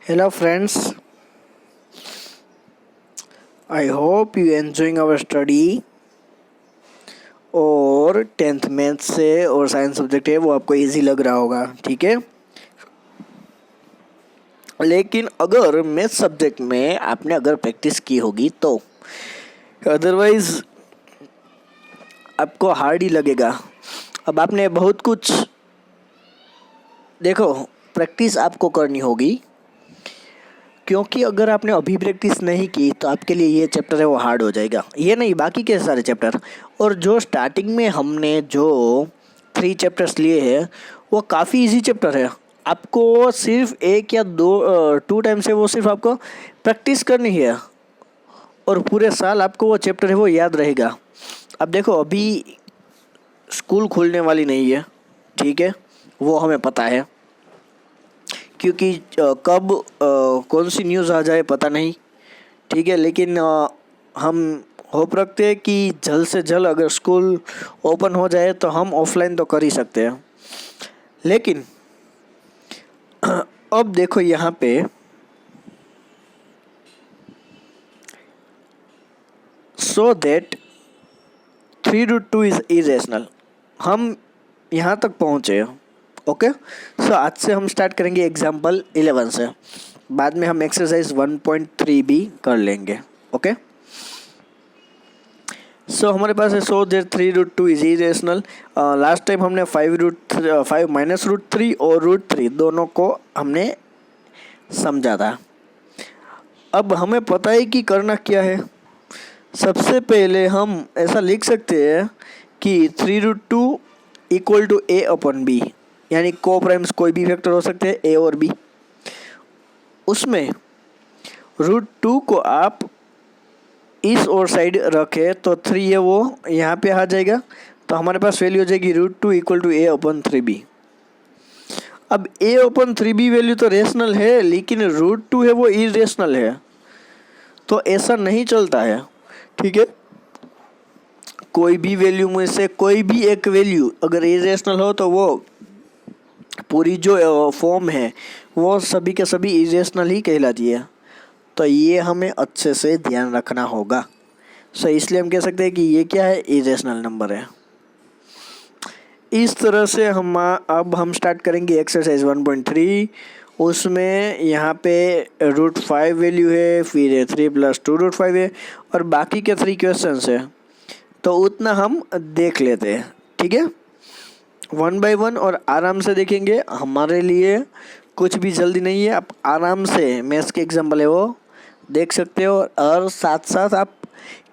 Hello friends, I hope you enjoying our study और 10th math से और science subject है वो आपको इजी लग रहा होगा, ठीक है। लेकिन अगर मैथ सब्जेक्ट में आपने अगर प्रैक्टिस की होगी तो अदरवाइज आपको हार्ड ही लगेगा। अब आपने बहुत कुछ देखो, प्रैक्टिस आपको करनी होगी, क्योंकि अगर आपने अभी प्रैक्टिस नहीं की तो आपके लिए ये चैप्टर है वो हार्ड हो जाएगा। ये नहीं, बाकी के सारे चैप्टर। और जो स्टार्टिंग में हमने जो 3 चैप्टर्स लिए हैं वो काफ़ी इजी चैप्टर है। आपको सिर्फ एक या टू टाइम से वो सिर्फ आपको प्रैक्टिस करनी है और पूरे साल आपको वो चैप्टर है वो याद रहेगा। अब देखो, अभी स्कूल खुलने वाली नहीं है, ठीक है, वो हमें पता है, क्योंकि कब कौन सी न्यूज़ आ जाए पता नहीं, ठीक है। लेकिन हम होप रखते हैं कि जल्द से जल्द अगर स्कूल ओपन हो जाए तो हम ऑफलाइन तो कर ही सकते हैं। लेकिन अब देखो यहाँ पे सो दैट 3√2 इज इरेशनल, हम यहाँ तक पहुँचे। ओके, सो आज से हम स्टार्ट करेंगे एग्जाम्पल 11 से, बाद में हम एक्सरसाइज 1.3 भी कर लेंगे। ओके, सो हमारे पास है so that 3√2 is irrational. Last time हमने 5 माइनस रूट 3 और √3 दोनों को हमने समझा था। अब हमें पता है कि करना क्या है। सबसे पहले हम ऐसा लिख सकते हैं कि 3√2 equal to A upon B, यानी को प्राइम्स कोई भी फैक्टर हो सकते हैं, ए और बी। उसमें √2 को आप इस और साइड रखें तो 3 है वो यहाँ पे आ जाएगा, तो हमारे पास वैल्यू हो जाएगी √2 equal to A upon 3b। अब ए अपन 3b वैल्यू तो रेशनल है, लेकिन √2 है वो इरेशनल है, तो ऐसा नहीं चलता है, ठीक है। कोई भी वैल्यू में से कोई भी एक वैल्यू अगर इरेशनल हो तो वो पूरी जो फॉर्म है वो सभी के सभी इरेशनल ही कहलाती है। तो ये हमें अच्छे से ध्यान रखना होगा। सो इसलिए हम कह सकते हैं कि ये क्या है, इरेशनल नंबर है। इस तरह से अब हम स्टार्ट करेंगे एक्सरसाइज 1.3। उसमें यहाँ पे √5 वैल्यू है, फिर 3 + 2 √5 है, और बाकी के 3 क्वेश्चंस है, तो उतना हम देख लेते हैं, ठीक है, 1 बाय 1, और आराम से देखेंगे। हमारे लिए कुछ भी जल्दी नहीं है, आप आराम से मैथ्स के एग्जाम्पल है वो देख सकते हो, और साथ साथ आप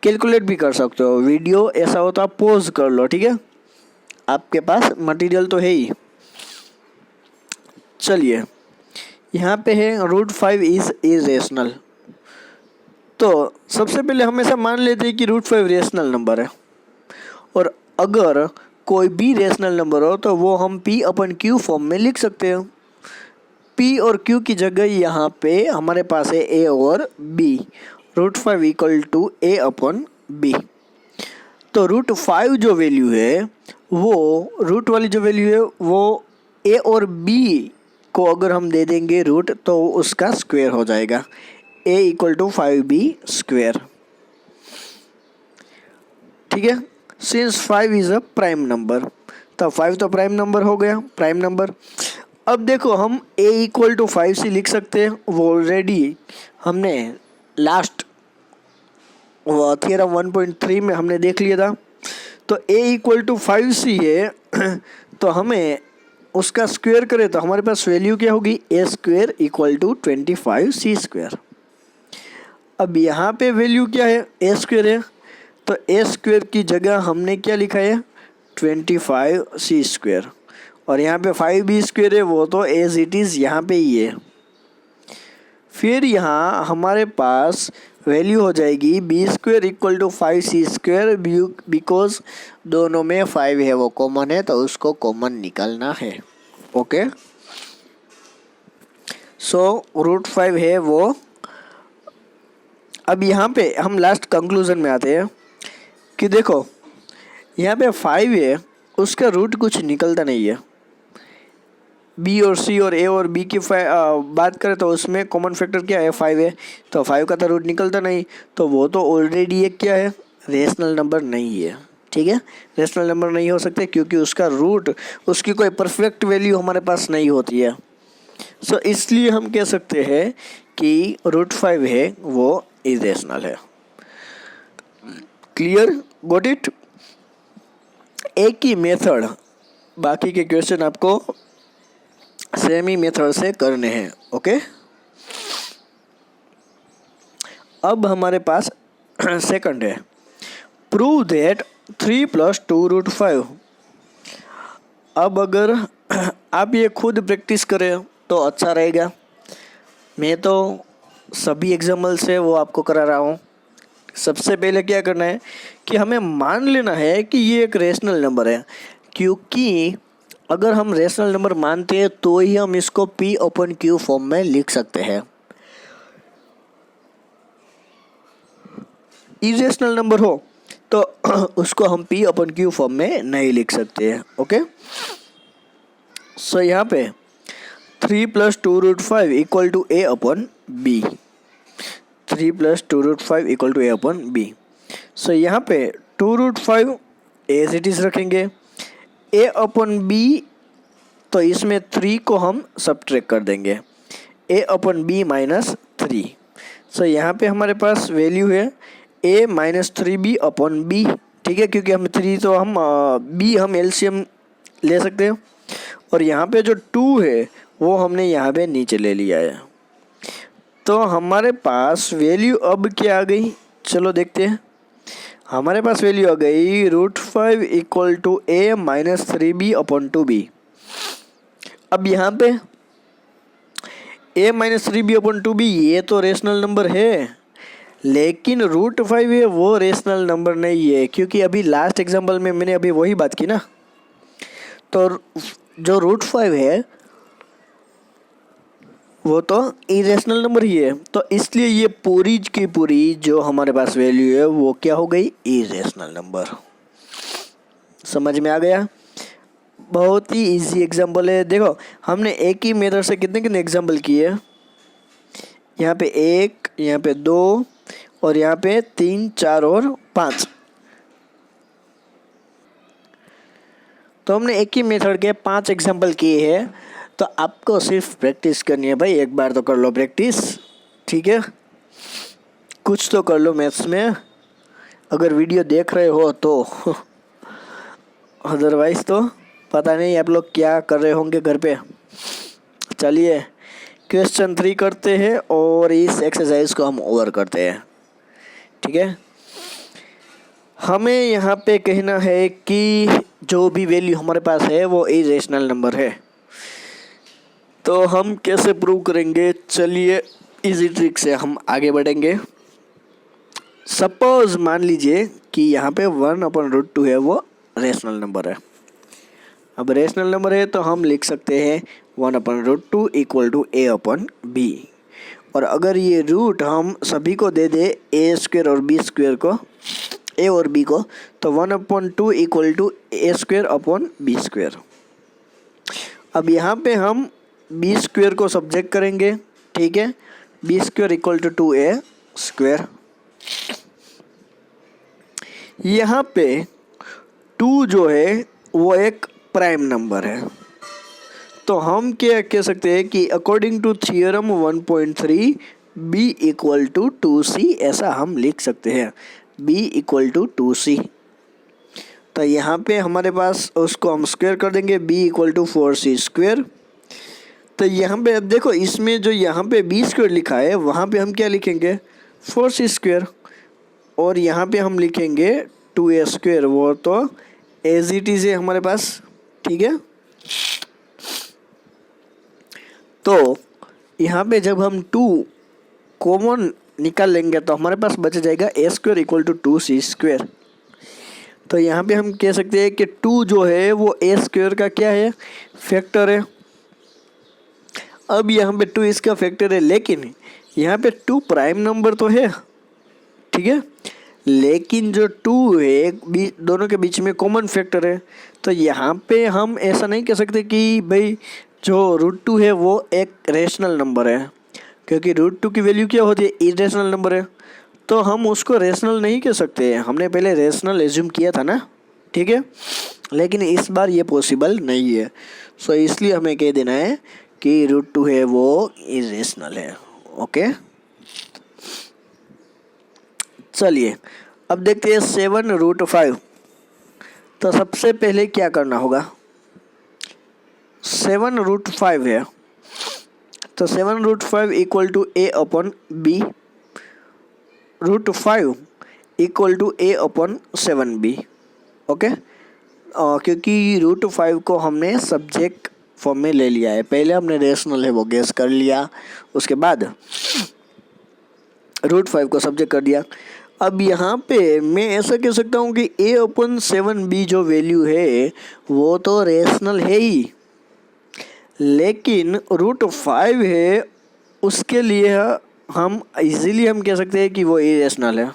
कैलकुलेट भी कर सकते हो। वीडियो ऐसा हो तो आप पॉज कर लो, ठीक है, आपके पास मटेरियल तो है ही। चलिए, यहाँ पे है √5 इज इरेशनल। तो सबसे पहले हम ऐसा मान लेते हैं कि √5 रेशनल नंबर है, और अगर कोई भी रेशनल नंबर हो तो वो हम p अपन q फॉर्म में लिख सकते हैं। p और q की जगह यहाँ पे हमारे पास है a और b, √5 equal to a upon b। तो √5 जो वैल्यू है वो रूट वाली जो वैल्यू है वो a और b को अगर हम दे देंगे रूट तो उसका स्क्वायर हो जाएगा, a इक्वल टू 5b², ठीक है। Since 5 is a prime number, तो 5 तो प्राइम नंबर हो गया, प्राइम नंबर। अब देखो, हम a इक्वल टू 5c लिख सकते हैं, वो ऑलरेडी हमने लास्ट थियरम 1.3 में हमने देख लिया था। तो a इक्वल टू 5c है, तो हमें उसका स्क्वायर करें तो हमारे पास वैल्यू क्या होगी, a² इक्वल टू 25c²। अब यहाँ पे वैल्यू क्या है, a² है, तो a² की जगह हमने क्या लिखा है, 25c², और यहाँ पे 5b² है, वो तो एज इट इज़ यहाँ पे ही है। फिर यहाँ हमारे पास वैल्यू हो जाएगी b² equal to 5c², because दोनों में 5 है वो कॉमन है, तो उसको कॉमन निकालना है। ओके, सो √5 है वो। अब यहाँ पे हम लास्ट कंक्लूजन में आते हैं कि देखो, यहाँ पे 5 है, उसका रूट कुछ निकलता नहीं है, बी और सी और ए और बी की बात करें तो उसमें कॉमन फैक्टर क्या है, 5 है। तो 5 का तो रूट निकलता नहीं, तो वो तो ऑलरेडी एक क्या है, रेशनल नंबर नहीं है। ठीक है, रेशनल नंबर नहीं हो सकते क्योंकि उसका रूट, उसकी कोई परफेक्ट वैल्यू हमारे पास नहीं होती है। सो इसलिए हम कह सकते हैं कि √5 है वो इरेशनल है। Clear, got it. एक ही मेथड, बाकी के क्वेश्चन आपको सेम ही मेथड से करने हैं। ओके, अब हमारे पास सेकंड है, प्रूव दैट 3 + 2√5। अब अगर आप ये खुद प्रैक्टिस करें तो अच्छा रहेगा। मैं तो सभी एग्जाम्पल से वो आपको करा रहा हूँ। सबसे पहले क्या करना है कि हमें मान लेना है कि ये एक रेशनल नंबर है, क्योंकि अगर हम रेशनल नंबर मानते हैं तो ही हम इसको P/Q फॉर्म में लिख सकते हैं। इरेशनल नंबर हो तो उसको हम P/Q फॉर्म में नहीं लिख सकते हैं। ओके, सो यहाँ पे 3 + 2√5 = A/B। 3 + 2√5 = A/B। सो यहाँ पे 2√5 एज इट इज रखेंगे। A/B, तो इसमें 3 को हम सब्ट्रैक्ट कर देंगे, A/B - 3। सो यहाँ पे हमारे पास वैल्यू है A - 3B/B। ठीक है, क्योंकि हम 3 तो हम B हम एलसीएम ले सकते हैं, और यहाँ पे जो 2 है वो हमने यहाँ पे नीचे ले लिया है। तो हमारे पास वैल्यू अब क्या आ गई, चलो देखते हैं। हमारे पास वैल्यू आ गई √5 = A - 3B/2B। अब यहाँ पे A - 3B/2B ये तो रेशनल नंबर है, लेकिन √5 है वो रेशनल नंबर नहीं है, क्योंकि अभी लास्ट एग्जांपल में मैंने अभी वही बात की ना। तो जो √5 है वो तो इरेशनल नंबर ही है, तो इसलिए ये पूरी की पूरी जो हमारे पास वैल्यू है वो क्या हो गई, इरेशनल नंबर। समझ में आ गया? बहुत ही इजी एग्जांपल है। देखो हमने एक ही मेथड से कितने कितने एग्जांपल किए, यहाँ पे 1, यहाँ पे 2, और यहाँ पे 3, 4 और 5। तो हमने एक ही मेथड के 5 एग्जांपल किए हैं। तो आपको सिर्फ प्रैक्टिस करनी है भाई, एक बार तो कर लो प्रैक्टिस। ठीक है, कुछ तो कर लो मैथ्स में, अगर वीडियो देख रहे हो तो अदरवाइज तो पता नहीं आप लोग क्या कर रहे होंगे घर पे। चलिए क्वेश्चन 3 करते हैं और इस एक्सरसाइज को हम ओवर करते हैं। ठीक है, हमें यहाँ पे कहना है कि जो भी वैल्यू हमारे पास है वो इरेशनल नंबर है। तो हम कैसे प्रूव करेंगे, चलिए इजी ट्रिक से हम आगे बढ़ेंगे। सपोज मान लीजिए कि यहाँ पे 1/√2 है वो रेशनल नंबर है। अब रेशनल नंबर है तो हम लिख सकते हैं 1/√2 = A/B। और अगर ये रूट हम सभी को दे दे A² और B² को, A और B को, तो 1/2 = A²/B²। अब यहाँ पे हम B² को सब्जेक्ट करेंगे। ठीक है, B² = 2A²। यहाँ पे 2 जो है वो एक प्राइम नंबर है, तो हम क्या कह सकते हैं कि according to theorem 1.3 B = 2C, ऐसा हम लिख सकते हैं, B = 2C। तो यहाँ पे हमारे पास उसको हम स्क्वायर कर देंगे, B = 4C²। तो यहाँ पे अब देखो, इसमें जो यहाँ पे B² लिखा है वहाँ पे हम क्या लिखेंगे, 4C², और यहाँ पे हम लिखेंगे 2A²। वो तो एज इट इज है हमारे पास। ठीक है, तो यहाँ पे जब हम 2 कॉमन निकाल लेंगे तो हमारे पास बच जाएगा A² = 2C²। तो यहाँ पे हम कह सकते हैं कि 2 जो है वो A² का क्या है, फैक्टर है। अब यहाँ पे 2 इसका फैक्टर है, लेकिन यहाँ पे 2 प्राइम नंबर तो है। ठीक है, लेकिन जो 2 है दोनों के बीच में कॉमन फैक्टर है। तो यहाँ पे हम ऐसा नहीं कह सकते कि भाई जो √2 है वो एक रेशनल नंबर है, क्योंकि √2 की वैल्यू क्या होती है, इरेशनल नंबर है, तो हम उसको रेशनल नहीं कह सकते। हमने पहले रेशनल एज्यूम किया था ना, ठीक है, लेकिन इस बार ये पॉसिबल नहीं है। सो इसलिए हमें कह देना है कि √2 है वो इरेशनल है। ओके, चलिए अब देखते हैं 7√5। तो सबसे पहले क्या करना होगा, 7√5 है, तो 7√5 equal to a/b, √5 equal to a/7b। Okay, क्योंकि √5 को हमने सब्जेक्ट फॉर्म में ले लिया है, पहले हमने रेशनल है वो गेस कर लिया, उसके बाद √5 को सब्जेक्ट कर दिया। अब यहाँ पे मैं ऐसा कह सकता हूँ कि a/7b जो वैल्यू है वो तो रेशनल है ही, लेकिन √5 है उसके लिए हम इजीली हम कह सकते हैं कि वो इरेशनल है,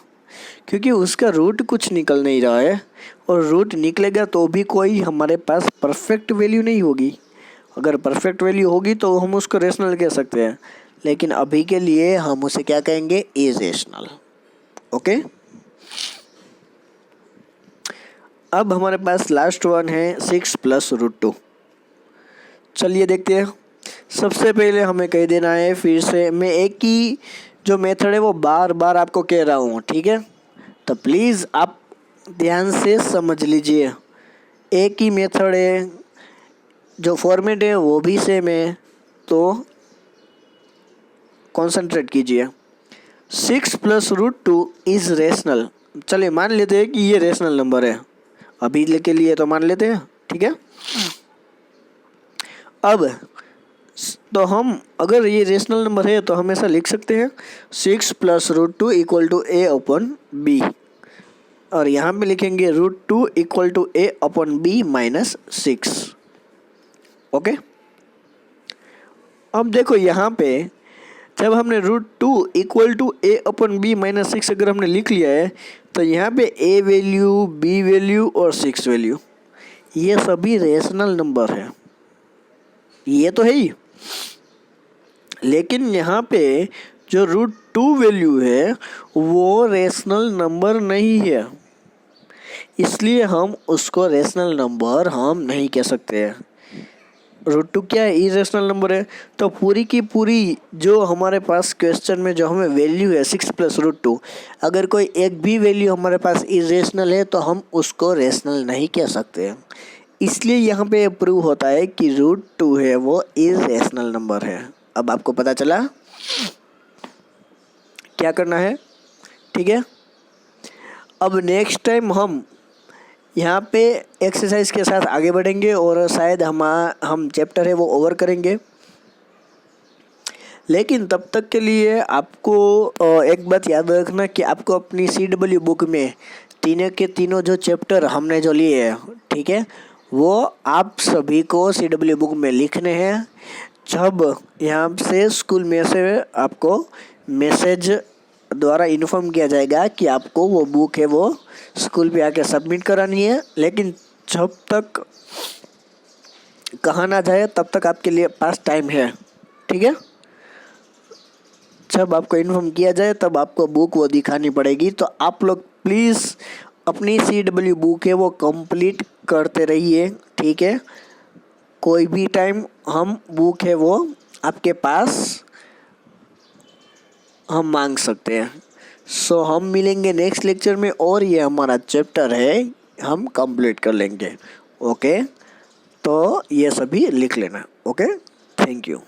क्योंकि उसका रूट कुछ निकल नहीं रहा है, और रूट निकलेगा तो भी कोई हमारे पास परफेक्ट वैल्यू नहीं होगी। अगर परफेक्ट वैल्यू होगी तो हम उसको रेशनल कह सकते हैं, लेकिन अभी के लिए हम उसे क्या कहेंगे, इरेशनल। ओके, अब हमारे पास लास्ट वन है 6 + √2। चलिए देखते हैं। सबसे पहले हमें कह देना है, फिर से मैं एक ही जो मेथड है वो बार बार आपको कह रहा हूँ, ठीक है, तो प्लीज़ आप ध्यान से समझ लीजिए। एक ही मेथड है, जो फॉर्मेट है वो भी सेम है, तो कॉन्सेंट्रेट कीजिए। 6 + √2 इज़ रेशनल। चलिए मान लेते हैं कि ये रेशनल नंबर है, अभी के लिए तो मान लेते हैं, ठीक है। अब तो हम अगर ये रेशनल नंबर है तो हम ऐसा लिख सकते हैं 6 + √2 इक्वल टू a/b, और यहाँ पे लिखेंगे √2 equal to a/b minus 6। Okay, अब देखो यहाँ पे जब हमने √2 इक्वल टू a/b माइनस 6 अगर हमने लिख लिया है, तो यहाँ पे a वैल्यू, b वैल्यू और 6 वैल्यू, ये सभी रेशनल नंबर है, ये तो है ही, लेकिन यहाँ पे जो √2 वैल्यू है वो रेशनल नंबर नहीं है, इसलिए हम उसको रेशनल नंबर हम नहीं कह सकते हैं। √2 क्या है, इरेशनल नंबर है। तो पूरी की पूरी जो हमारे पास क्वेश्चन में जो हमें वैल्यू है 6 + √2, अगर कोई एक भी वैल्यू हमारे पास इरेशनल है तो हम उसको रेशनल नहीं कह सकते हैं। इसलिए यहाँ पे प्रूव होता है कि √2 है वो इरेशनल नंबर है। अब आपको पता चला क्या करना है, ठीक है। अब नेक्स्ट टाइम हम यहाँ पे एक्सरसाइज के साथ आगे बढ़ेंगे और शायद हम चैप्टर है वो ओवर करेंगे, लेकिन तब तक के लिए आपको एक बात याद रखना कि आपको अपनी CW बुक में तीनों के तीनों जो चैप्टर हमने जो लिए हैं, ठीक है, वो आप सभी को CW बुक में लिखने हैं। जब यहाँ से स्कूल में से आपको मैसेज द्वारा इन्फॉर्म किया जाएगा कि आपको वो बुक है वो स्कूल पे आके सबमिट करानी है, लेकिन जब तक कहा ना जाए तब तक आपके लिए पास टाइम है, ठीक है। जब आपको इन्फॉर्म किया जाए तब आपको बुक वो दिखानी पड़ेगी। तो आप लोग प्लीज़ अपनी CW बुक है वो कंप्लीट करते रहिए, ठीक है। कोई भी टाइम हम बुक है वो आपके पास हम मांग सकते हैं। सो हम मिलेंगे नेक्स्ट लेक्चर में, और ये हमारा चैप्टर है हम कंप्लीट कर लेंगे। ओके, तो ये सभी लिख लेना। Okay, thank you.